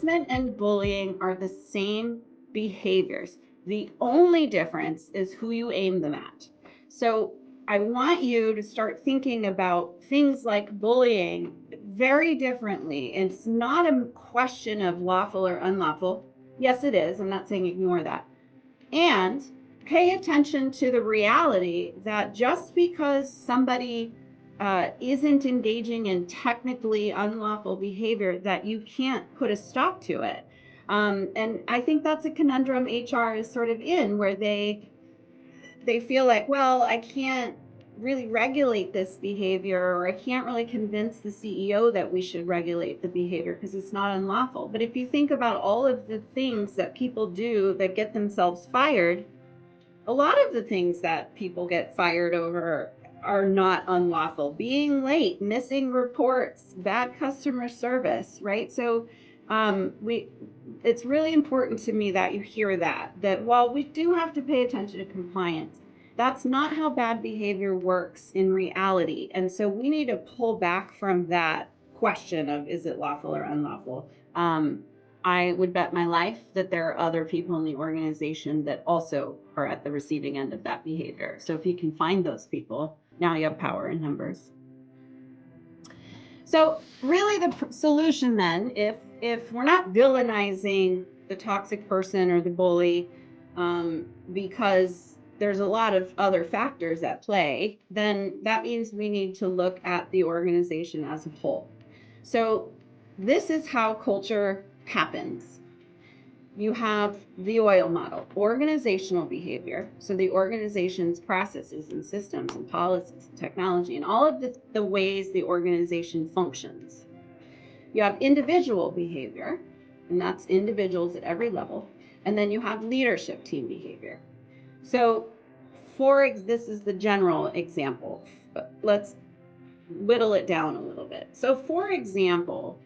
Harassment and bullying are the same behaviors. The only difference is who you aim them at. So I want you to start thinking about things like bullying very differently. It's not a question of lawful or unlawful. Yes, it is. I'm not saying ignore that. And pay attention to the reality that just because somebody isn't engaging in technically unlawful behavior, that you can't put a stop to it. And I think that's a conundrum HR is sort of in, where they feel like, well, I can't really regulate this behavior, or I can't really convince the CEO that we should regulate the behavior because it's not unlawful. But if you think about all of the things that people do that get themselves fired, a lot of the things that people get fired over are not unlawful. Being late, missing reports, bad customer service, right? So it's really important to me that you hear that while we do have to pay attention to compliance, that's not how bad behavior works in reality. And so we need to pull back from that question of, is it lawful or unlawful? I would bet my life that there are other people in the organization that also are at the receiving end of that behavior. So if you can find those people, now you have power in numbers. So really the solution then, if we're not villainizing the toxic person or the bully, because there's a lot of other factors at play, then that means we need to look at the organization as a whole. So this is how culture happens. You have the oil model, organizational behavior. So the organization's processes and systems and policies and technology and all of the ways the organization functions. You have individual behavior, and that's individuals at every level. And then you have leadership team behavior. So this is the general example, but let's whittle it down a little bit. So for example,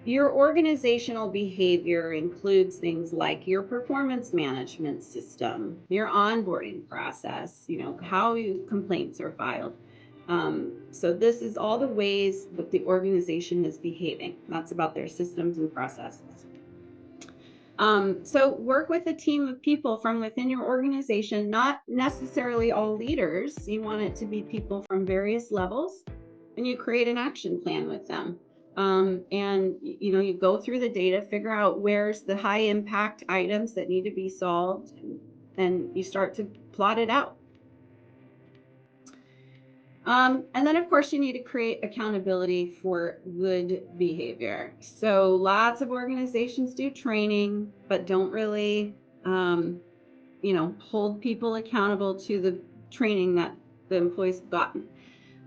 your organizational behavior includes things like your performance management system, your onboarding process, how complaints are filed. So this is all the ways that the organization is behaving. That's about their systems and processes. So work with a team of people from within your organization, not necessarily all leaders. You want it to be people from various levels, and you create an action plan with them. And you go through the data, figure out where's the high impact items that need to be solved, and you start to plot it out. And then of course you need to create accountability for good behavior. So lots of organizations do training, but don't really, hold people accountable to the training that the employees have gotten.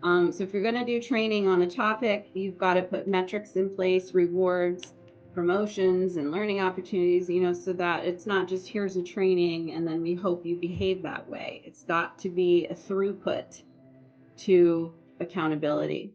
So if you're going to do training on a topic, you've got to put metrics in place, rewards, promotions, and learning opportunities, so that it's not just here's a training and then we hope you behave that way. It's got to be a throughput to accountability.